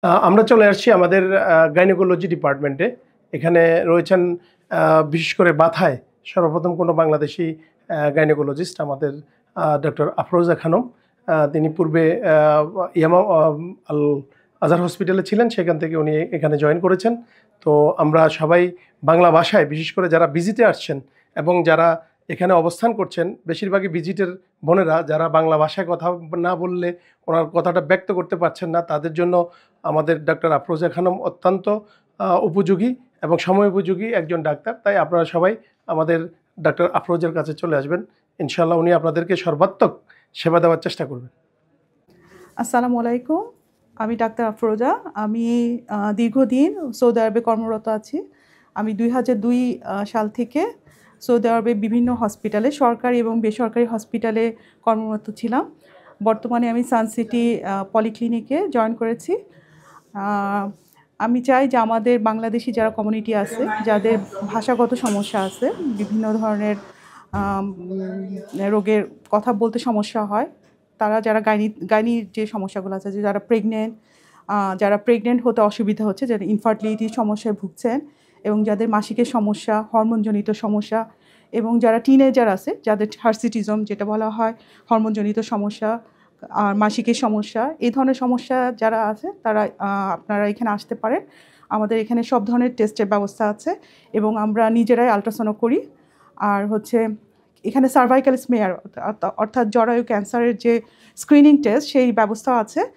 আমরা চলে আসছি আমাদের গাইনোকোলজি ডিপার্টমেন্টে। এখানে রয়েছেন বিশেষ করে বাথায় সর্বপ্রথম কোনো বাংলাদেশি গাইনোকোলজিস্ট আমাদের ডক্টর আফরোজা খানম। তিনি পূর্বে ইয়ামা আল আজহার হসপিটালে ছিলেন, সেখান থেকে উনি এখানে জয়েন করেছেন। তো আমরা সবাই বাংলা ভাষায়, বিশেষ করে যারা ভিজিটে আসছেন এবং যারা এখানে অবস্থান করছেন, বেশিরভাগই ভিজিটের বোনেরা যারা বাংলা ভাষায় কথা না বললে ওনার কথাটা ব্যক্ত করতে পারছেন না, তাদের জন্য আমাদের ডক্টর আফরোজা খানম অত্যন্ত উপযোগী এবং সময় উপযোগী একজন ডাক্তার। তাই আপনারা সবাই আমাদের ডক্টর আফরোজার কাছে চলে আসবেন। ইনশাআল্লাহ উনি আপনাদেরকে সর্বাত্মক সেবা দেওয়ার চেষ্টা করবেন। আসসালামু আলাইকুম। আমি ডাক্তার আফরোজা। আমি দীর্ঘদিন সৌদি আরবে কর্মরত আছি। আমি ২০০২ সাল থেকে সৌদি আরবে বিভিন্ন হসপিটালে, সরকারি এবং বেসরকারি হসপিটালে কর্মরত ছিলাম। বর্তমানে আমি সানসিটি পলিক্লিনিকে জয়েন করেছি। আমি চাই যে আমাদের বাংলাদেশি যারা কমিউনিটি আছে, যাদের ভাষাগত সমস্যা আছে, বিভিন্ন ধরনের রোগের কথা বলতে সমস্যা হয়, তারা যারা গাইনির যে সমস্যাগুলো আছে, যে যারা প্রেগনেন্ট হতে অসুবিধা হচ্ছে, যারা ইনফার্টিলিটির সমস্যায় ভুগছেন এবং যাদের মাসিকের সমস্যা, হরমোনজনিত সমস্যা, এবং যারা টিনেজার আছে, যাদের হার্সিটিজম যেটা বলা হয়, হরমোনজনিত সমস্যা আর মাসিকের সমস্যা, এই ধরনের সমস্যা যারা আছে তারা আপনারা এখানে আসতে পারেন। আমাদের এখানে সব ধরনের টেস্টের ব্যবস্থা আছে এবং আমরা নিজেরাই আল্ট্রাসাউন্ড করি। আর এখানে সার্ভাইকাল স্মেয়ার অর্থাৎ জরায়ু ক্যান্সারের যে স্ক্রিনিং টেস্ট, সেই ব্যবস্থা আছে।